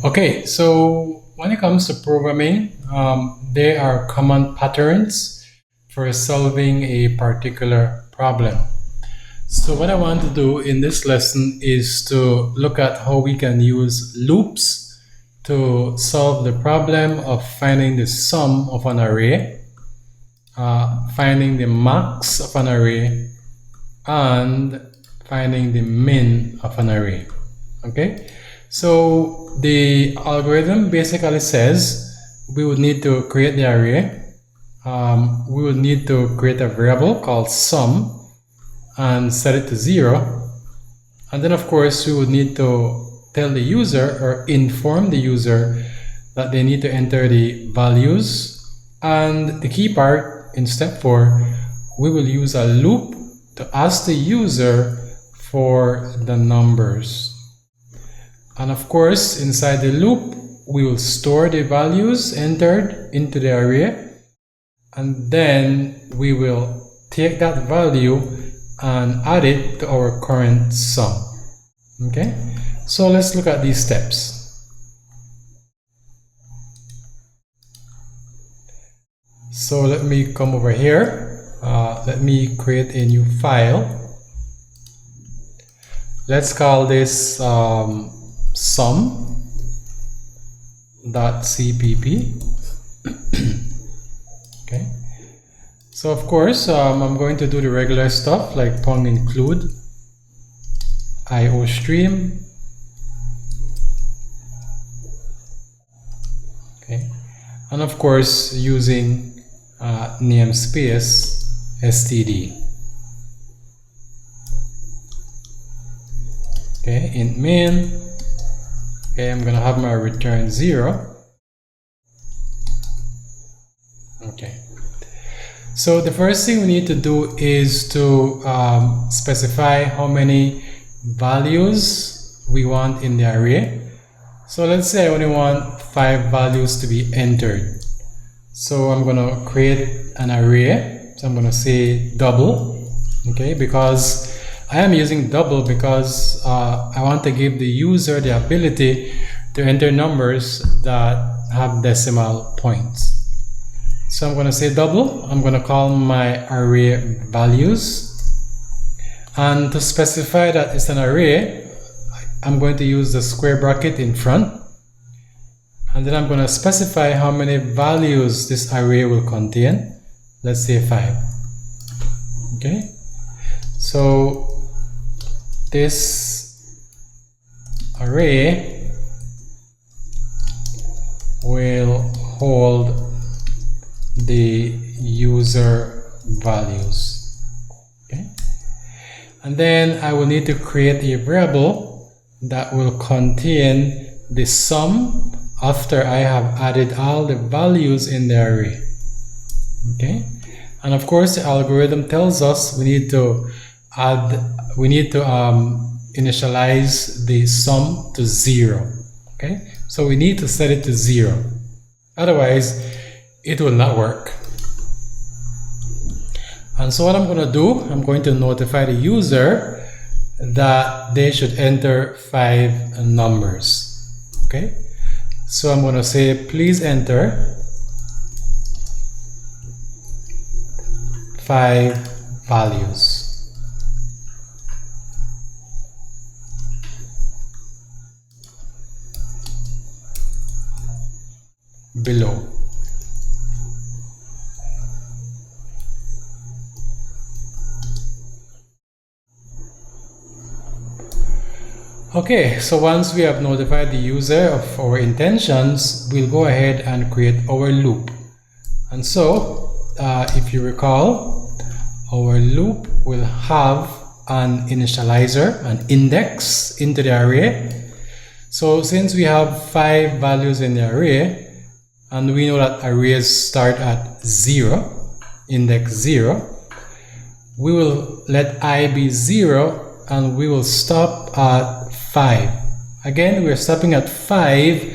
Okay, so when it comes to programming, there are common patterns for solving a particular problem. So what I want to do in this lesson is to look at how we can use loops to solve the problem of finding the sum of an array, finding the max of an array, and finding the min of an array. Okay, so the algorithm basically says we would need to create the array. We would need to create a variable called sum and set it to 0. And then of course we would need to tell the user or inform the user that they need to enter the values. And the key part in step 4, we will use a loop to ask the user for the numbers. And of course, inside the loop, we will store the values entered into the array, and then we will take that value and add it to our current sum. Okay, so let's look at these steps. So let me come over here. Let me create a new file. Let's call this sum.cpp. Okay, so of course I'm going to do the regular stuff like pong include, iostream. Okay, and of course using namespace std. Okay, int main. Okay, I'm gonna have my return 0. Okay, so the first thing we need to do is to specify how many values we want in the array. So let's say I only want 5 values to be entered. So I'm gonna create an array. So I'm gonna say double, okay, because I am using double because I want to give the user the ability to enter numbers that have decimal points. So I'm going to say double. I'm going to call my array values. And to specify that it's an array, I'm going to use the square bracket in front. And then I'm going to specify how many values this array will contain. Let's say 5. Okay. So this array will hold the user values. Okay, and then I will need to create a variable that will contain the sum after I have added all the values in the array. Okay, and of course the algorithm tells us we need to initialize the sum to 0. Okay, so we need to set it to 0, otherwise it will not work. And so what I'm going to do, I'm going to notify the user that they should enter 5 numbers. Okay, so I'm going to say please enter 5 values. Below. Okay, so once we have notified the user of our intentions, we'll go ahead and create our loop. And so, if you recall, our loop will have an initializer, an index into the array. So since we have 5 values in the array, and we know that arrays start at 0, index 0, we will let I be 0 and we will stop at 5. Again, we're stopping at 5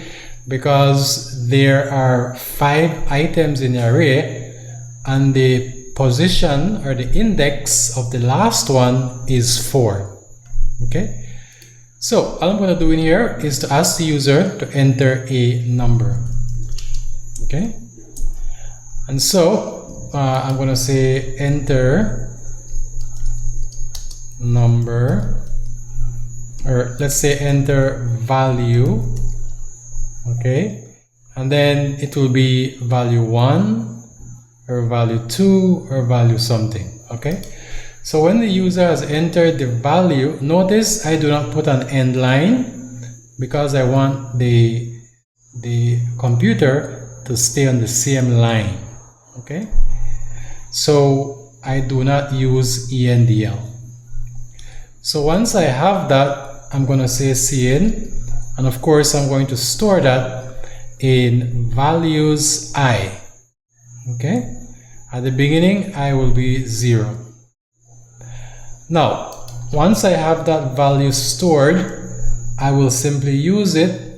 because there are 5 items in the array and the position or the index of the last one is 4. Okay, So all I'm going to do in here is to ask the user to enter a number. Okay, and so I'm going to say enter number, or let's say enter value. Okay, and then it will be value 1 or value 2 or value something. Okay, so when the user has entered the value, notice I do not put an end line because I want the computer to stay on the same line. Okay, so I do not use ENDL. So once I have that, I'm going to say cin, and of course I'm going to store that in values I. Okay, at the beginning I will be 0. Now once I have that value stored, I will simply use it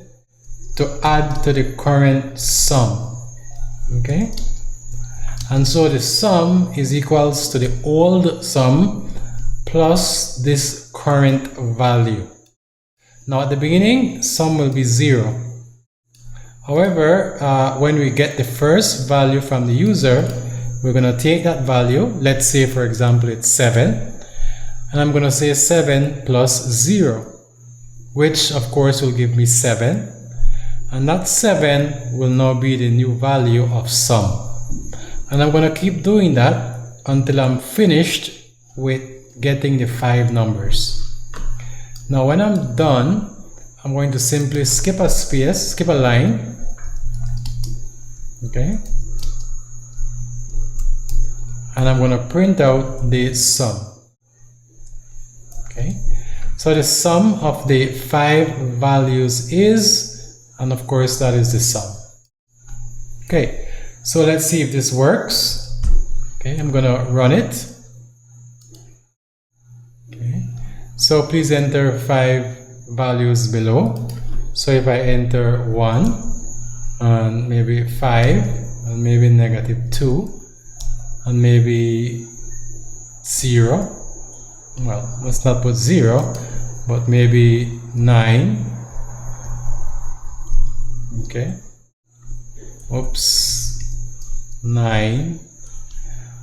to add to the current sum. Okay, and so the sum is equals to the old sum plus this current value. Now at the beginning sum will be 0. However, when we get the first value from the user, we're going to take that value. Let's say for example it's 7, and I'm going to say 7 plus 0, which of course will give me 7. And that 7 will now be the new value of sum. And I'm going to keep doing that until I'm finished with getting the 5 numbers. Now when I'm done, I'm going to simply skip a space, skip a line. Okay. And I'm going to print out the sum. Okay. So the sum of the 5 values is, and of course that is the sum. Okay, so let's see if this works. Okay, I'm gonna run it. Okay, so please enter 5 values below. So if I enter 1 and maybe 5 and maybe -2 and maybe 0, well, let's not put 0, but maybe 9. Okay, oops, 9,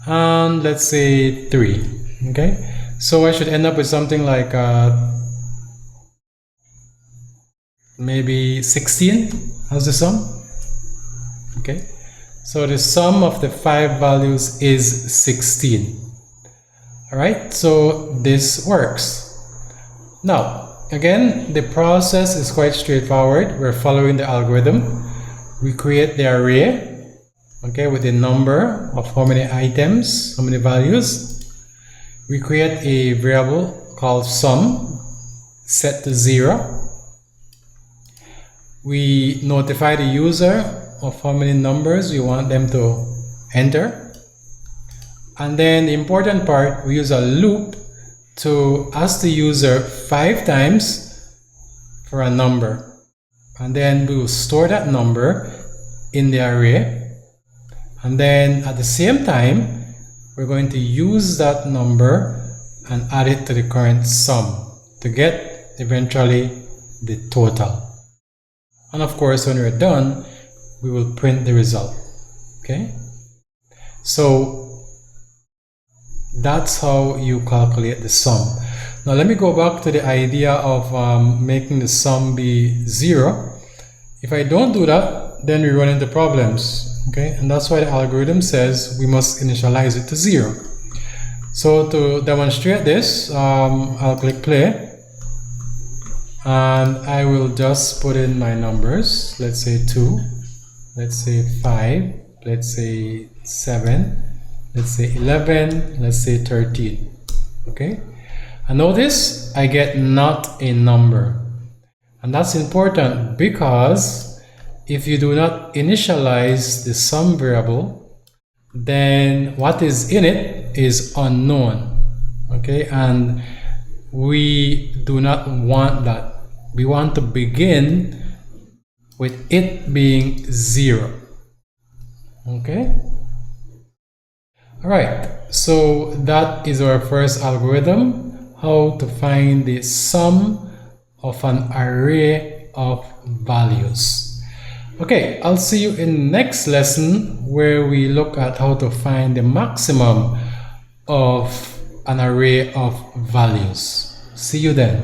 and let's say 3. Okay, so I should end up with something like maybe 16 as the sum. Okay, so the sum of the 5 values is 16. All right, so this works. Now again, the process is quite straightforward. We're following the algorithm. We create the array, okay, with the number of how many items, how many values. We create a variable called sum, set to 0. We notify the user of how many numbers we want them to enter. And then the important part, we use a loop to ask the user 5 times for a number, and then we will store that number in the array, and then at the same time we're going to use that number and add it to the current sum to get eventually the total. And of course when we're done, we will print the result. Okay, so that's how you calculate the sum. Now let me go back to the idea of making the sum be 0. If I don't do that, then we run into problems. Okay, and that's why the algorithm says we must initialize it to 0. So to demonstrate this, I'll click play, and I will just put in my numbers. Let's say 2, let's say 5, let's say 7, let's say 11, let's say 13. Okay, and notice I get not a number, and that's important because if you do not initialize the sum variable, then what is in it is unknown. Okay, and we do not want that. We want to begin with it being 0. Okay. All right, so that is our first algorithm, how to find the sum of an array of values. Okay, I'll see you in next lesson where we look at how to find the maximum of an array of values. See you then.